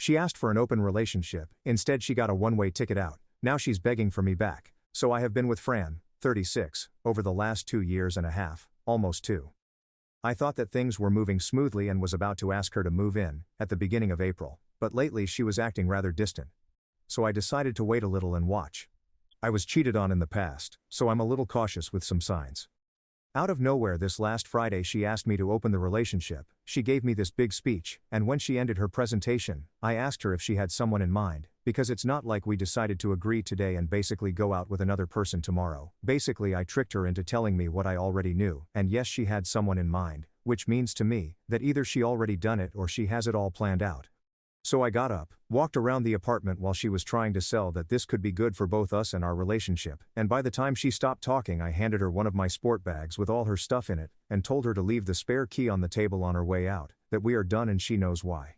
She asked for an open relationship, instead she got a one-way ticket out. Now she's begging for me back. So I have been with Fran, 36, over the last 2 years and a half, almost 2. I thought that things were moving smoothly and was about to ask her to move in, at the beginning of April, but lately she was acting rather distant. So I decided to wait a little and watch. I was cheated on in the past, so I'm a little cautious with some signs. Out of nowhere this last Friday she asked me to open the relationship. She gave me this big speech, and when she ended her presentation, I asked her if she had someone in mind, because it's not like we decided to agree today and basically go out with another person tomorrow. Basically I tricked her into telling me what I already knew, and yes, she had someone in mind, which means to me, that either she already done it or she has it all planned out. So I got up, walked around the apartment while she was trying to sell that this could be good for both us and our relationship, and by the time she stopped talking I handed her one of my sport bags with all her stuff in it, and told her to leave the spare key on the table on her way out, that we are done and she knows why.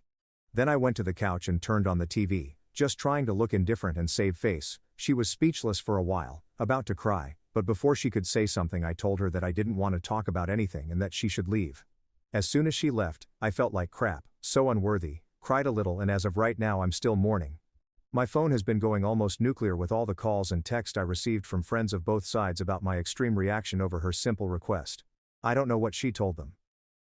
Then I went to the couch and turned on the TV, just trying to look indifferent and save face. She was speechless for a while, about to cry, but before she could say something I told her that I didn't want to talk about anything and that she should leave. As soon as she left, I felt like crap, so unworthy, cried a little, and as of right now I'm still mourning. My phone has been going almost nuclear with all the calls and text I received from friends of both sides about my extreme reaction over her simple request. I don't know what she told them.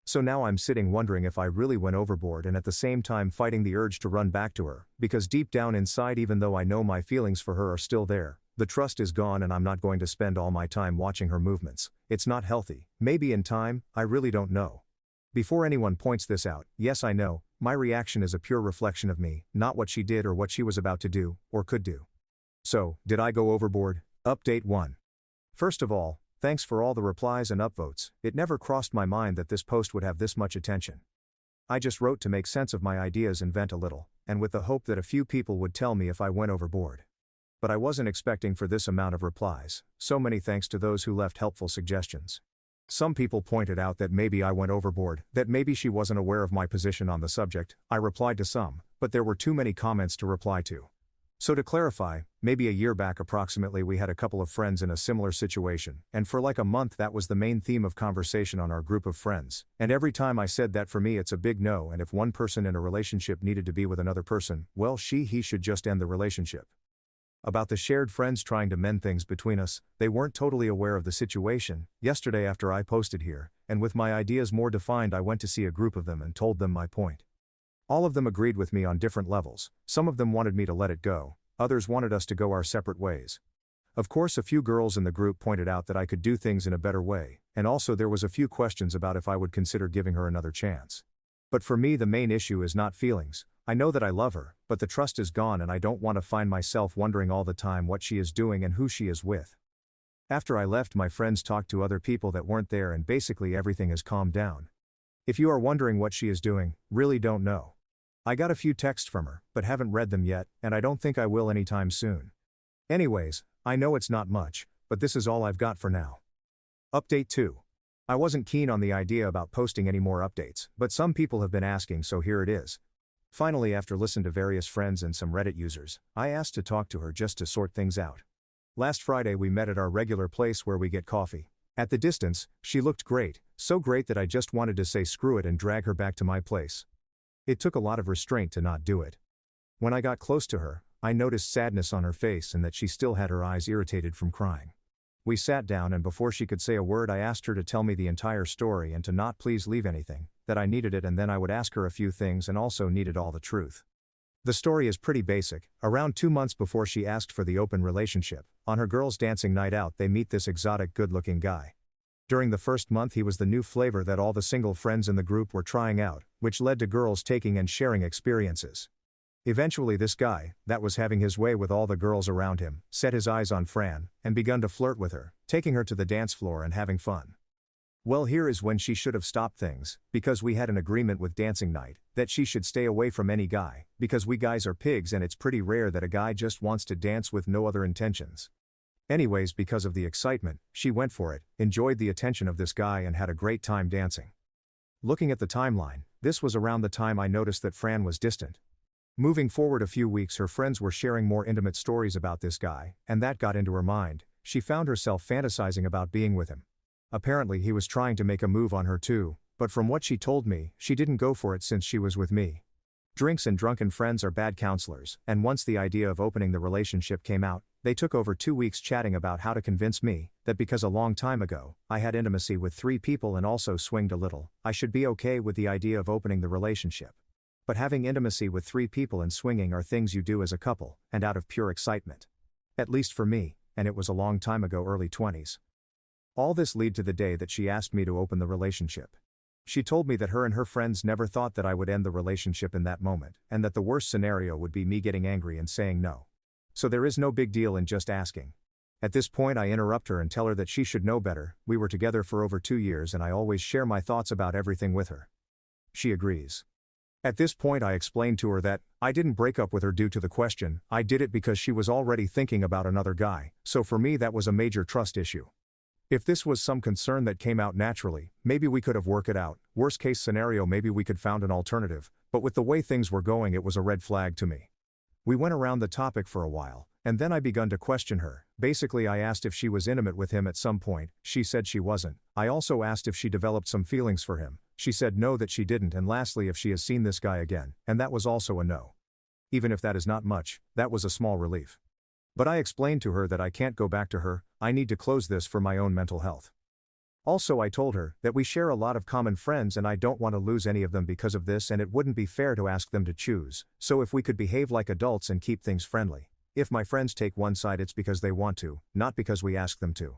So now I'm sitting wondering if I really went overboard, and at the same time fighting the urge to run back to her, because deep down inside, even though I know my feelings for her are still there, the trust is gone and I'm not going to spend all my time watching her movements. It's not healthy. Maybe in time, I really don't know. Before anyone points this out, yes, I know, my reaction is a pure reflection of me, not what she did or what she was about to do, or could do. So, did I go overboard? Update 1. First of all, thanks for all the replies and upvotes. It never crossed my mind that this post would have this much attention. I just wrote to make sense of my ideas and vent a little, and with the hope that a few people would tell me if I went overboard. But I wasn't expecting for this amount of replies, so many thanks to those who left helpful suggestions. Some people pointed out that maybe I went overboard, that maybe she wasn't aware of my position on the subject. I replied to some, but there were too many comments to reply to. So to clarify, maybe a year back approximately we had a couple of friends in a similar situation, and for like a month that was the main theme of conversation on our group of friends, and every time I said that for me it's a big no, and if one person in a relationship needed to be with another person, well he should just end the relationship. About the shared friends trying to mend things between us, they weren't totally aware of the situation. Yesterday after I posted here, and with my ideas more defined, I went to see a group of them and told them my point. All of them agreed with me on different levels. Some of them wanted me to let it go, others wanted us to go our separate ways. Of course a few girls in the group pointed out that I could do things in a better way, and also there was a few questions about if I would consider giving her another chance. But for me the main issue is not feelings. I know that I love her, but the trust is gone and I don't want to find myself wondering all the time what she is doing and who she is with. After I left, my friends talked to other people that weren't there and basically everything has calmed down. If you are wondering what she is doing, really don't know. I got a few texts from her, but haven't read them yet, and I don't think I will anytime soon. Anyways, I know it's not much, but this is all I've got for now. Update 2. I wasn't keen on the idea about posting any more updates, but some people have been asking, so here it is. Finally, after listening to various friends and some Reddit users, I asked to talk to her just to sort things out. Last Friday we met at our regular place where we get coffee. At the distance, she looked great, so great that I just wanted to say screw it and drag her back to my place. It took a lot of restraint to not do it. When I got close to her, I noticed sadness on her face and that she still had her eyes irritated from crying. We sat down and before she could say a word I asked her to tell me the entire story and to not please leave anything, that I needed it, and then I would ask her a few things and also needed all the truth. The story is pretty basic. Around 2 months before she asked for the open relationship, on her girls' dancing night out they meet this exotic good-looking guy. During the first month he was the new flavor that all the single friends in the group were trying out, which led to girls taking and sharing experiences. Eventually this guy, that was having his way with all the girls around him, set his eyes on Fran, and begun to flirt with her, taking her to the dance floor and having fun. Well, here is when she should have stopped things, because we had an agreement with dancing night, that she should stay away from any guy, because we guys are pigs and it's pretty rare that a guy just wants to dance with no other intentions. Anyways, because of the excitement, she went for it, enjoyed the attention of this guy and had a great time dancing. Looking at the timeline, this was around the time I noticed that Fran was distant. Moving forward a few weeks, her friends were sharing more intimate stories about this guy, and that got into her mind. She found herself fantasizing about being with him. Apparently he was trying to make a move on her too, but from what she told me, she didn't go for it since she was with me. Drinks and drunken friends are bad counselors, and once the idea of opening the relationship came out, they took over 2 weeks chatting about how to convince me that because a long time ago, I had intimacy with 3 people and also swinged a little, I should be okay with the idea of opening the relationship. But having intimacy with 3 people and swinging are things you do as a couple, and out of pure excitement. At least for me, and it was a long time ago, early 20s. All this led to the day that she asked me to open the relationship. She told me that her and her friends never thought that I would end the relationship in that moment, and that the worst scenario would be me getting angry and saying no. So there is no big deal in just asking. At this point I interrupt her and tell her that she should know better. We were together for over 2 years and I always share my thoughts about everything with her. She agrees. At this point I explained to her that I didn't break up with her due to the question, I did it because she was already thinking about another guy, so for me that was a major trust issue. If this was some concern that came out naturally, maybe we could have worked it out, worst case scenario maybe we could found an alternative, but with the way things were going it was a red flag to me. We went around the topic for a while, and then I begun to question her. Basically I asked if she was intimate with him at some point, she said she wasn't. I also asked if she developed some feelings for him, she said no that she didn't, and lastly if she has seen this guy again, and that was also a no. Even if that is not much, that was a small relief. But I explained to her that I can't go back to her, I need to close this for my own mental health. Also I told her that we share a lot of common friends and I don't want to lose any of them because of this, and it wouldn't be fair to ask them to choose, so if we could behave like adults and keep things friendly. If my friends take one side it's because they want to, not because we ask them to.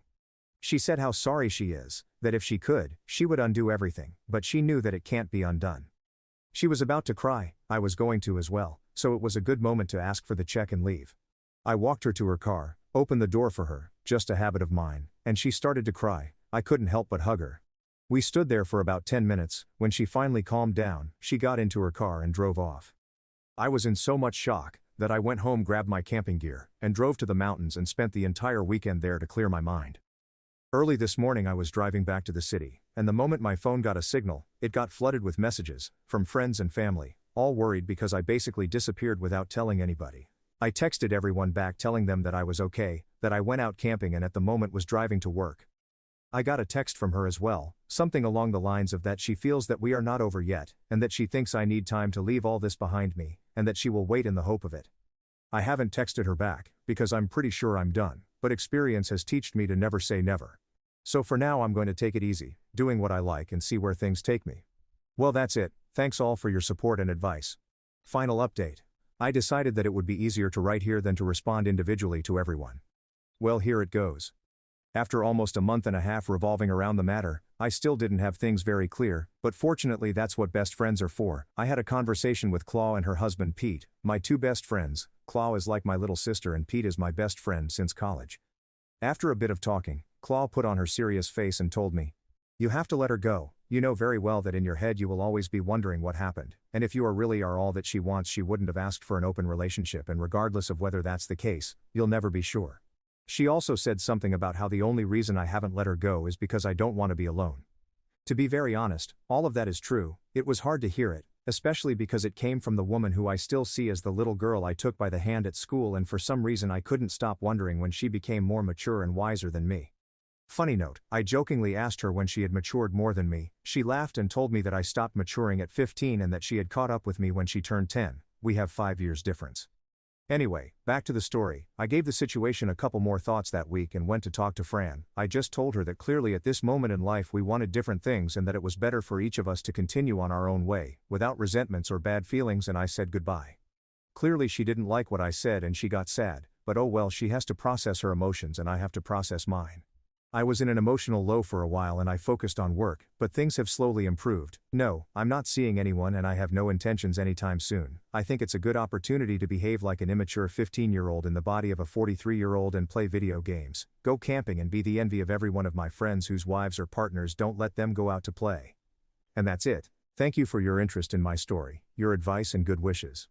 She said how sorry she is, that if she could, she would undo everything, but she knew that it can't be undone. She was about to cry, I was going to as well, so it was a good moment to ask for the check and leave. I walked her to her car, opened the door for her, just a habit of mine, and she started to cry. I couldn't help but hug her. We stood there for about 10 minutes, when she finally calmed down, she got into her car and drove off. I was in so much shock, that I went home, grabbed my camping gear, and drove to the mountains and spent the entire weekend there to clear my mind. Early this morning I was driving back to the city, and the moment my phone got a signal, it got flooded with messages, from friends and family, all worried because I basically disappeared without telling anybody. I texted everyone back telling them that I was okay, that I went out camping and at the moment was driving to work. I got a text from her as well, something along the lines of that she feels that we are not over yet, and that she thinks I need time to leave all this behind me, and that she will wait in the hope of it. I haven't texted her back, because I'm pretty sure I'm done, but experience has taught me to never say never. So for now I'm going to take it easy, doing what I like and see where things take me. Well that's it, thanks all for your support and advice. Final update. I decided that it would be easier to write here than to respond individually to everyone. Well here it goes. After almost a month and a half revolving around the matter, I still didn't have things very clear, but fortunately that's what best friends are for. I had a conversation with Claw and her husband Pete, my 2 best friends. Claw is like my little sister and Pete is my best friend since college. After a bit of talking, Claw put on her serious face and told me, "You have to let her go. You know very well that in your head you will always be wondering what happened, and if you really are all that she wants she wouldn't have asked for an open relationship, and regardless of whether that's the case, you'll never be sure." She also said something about how the only reason I haven't let her go is because I don't want to be alone. To be very honest, all of that is true. It was hard to hear it, especially because it came from the woman who I still see as the little girl I took by the hand at school, and for some reason I couldn't stop wondering when she became more mature and wiser than me. Funny note, I jokingly asked her when she had matured more than me. She laughed and told me that I stopped maturing at 15 and that she had caught up with me when she turned 10. We have 5 years difference. Anyway, back to the story. I gave the situation a couple more thoughts that week and went to talk to Fran. I just told her that clearly at this moment in life we wanted different things and that it was better for each of us to continue on our own way, without resentments or bad feelings, and I said goodbye. Clearly she didn't like what I said and she got sad, but oh well, she has to process her emotions and I have to process mine. I was in an emotional low for a while and I focused on work, but things have slowly improved. No, I'm not seeing anyone and I have no intentions anytime soon. I think it's a good opportunity to behave like an immature 15-year-old in the body of a 43-year-old and play video games, go camping and be the envy of every one of my friends whose wives or partners don't let them go out to play. And that's it. Thank you for your interest in my story, your advice and good wishes.